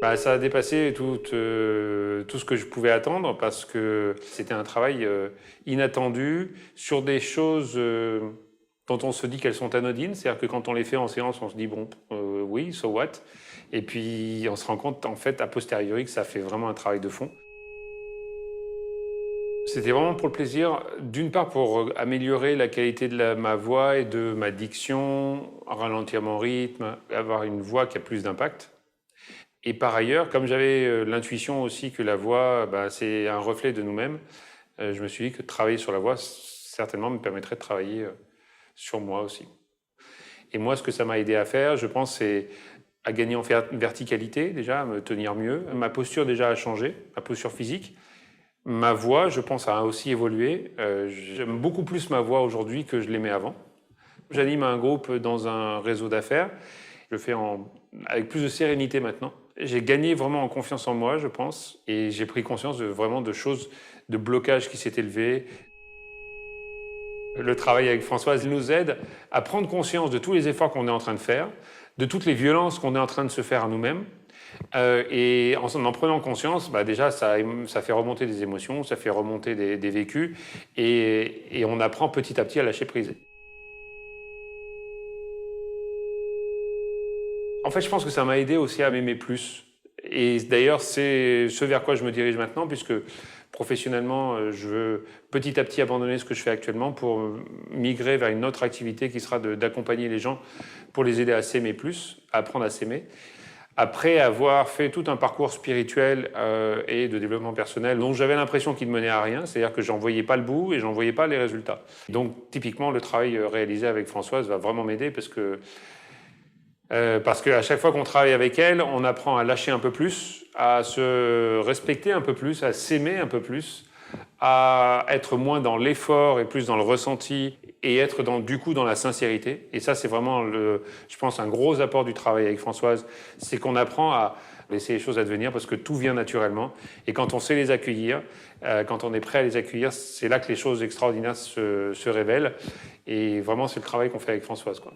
Ça a dépassé tout ce que je pouvais attendre parce que c'était un travail inattendu sur des choses dont on se dit qu'elles sont anodines. C'est-à-dire que quand on les fait en séance, on se dit bon, oui, so what? Et puis on se rend compte en fait a posteriori que ça fait vraiment un travail de fond. C'était vraiment pour le plaisir, d'une part pour améliorer la qualité de ma voix et de ma diction, ralentir mon rythme, avoir une voix qui a plus d'impact. Et par ailleurs, comme j'avais l'intuition aussi que la voix, c'est un reflet de nous-mêmes, je me suis dit que travailler sur la voix, certainement, me permettrait de travailler sur moi aussi. Et moi, ce que ça m'a aidé à faire, je pense, c'est à gagner en verticalité, déjà, à me tenir mieux. Ma posture, déjà, a changé, ma posture physique. Ma voix, je pense, a aussi évolué. J'aime beaucoup plus ma voix aujourd'hui que je l'aimais avant. J'anime un groupe dans un réseau d'affaires. Je le fais avec plus de sérénité maintenant. J'ai gagné vraiment en confiance en moi, je pense, et j'ai pris conscience vraiment de choses, de blocages qui s'étaient levés. Le travail avec Françoise nous aide à prendre conscience de tous les efforts qu'on est en train de faire, de toutes les violences qu'on est en train de se faire à nous-mêmes. Et en prenant conscience, déjà, ça fait remonter des émotions, ça fait remonter des vécus, et on apprend petit à petit à lâcher prise. En fait, je pense que ça m'a aidé aussi à m'aimer plus. Et d'ailleurs, c'est ce vers quoi je me dirige maintenant, puisque professionnellement, je veux petit à petit abandonner ce que je fais actuellement pour migrer vers une autre activité qui sera d'accompagner les gens pour les aider à s'aimer plus, à apprendre à s'aimer. Après avoir fait tout un parcours spirituel et de développement personnel dont j'avais l'impression qu'il ne menait à rien, c'est-à-dire que j'en voyais pas le bout et j'en voyais pas les résultats. Donc typiquement, le travail réalisé avec Françoise va vraiment m'aider parce qu'à chaque fois qu'on travaille avec elle, on apprend à lâcher un peu plus, à se respecter un peu plus, à s'aimer un peu plus, à être moins dans l'effort et plus dans le ressenti et être du coup dans la sincérité. Et ça, c'est vraiment, je pense, un gros apport du travail avec Françoise, c'est qu'on apprend à laisser les choses advenir parce que tout vient naturellement. Et quand on sait les accueillir, quand on est prêt à les accueillir, c'est là que les choses extraordinaires se révèlent. Et vraiment, c'est le travail qu'on fait avec Françoise, quoi.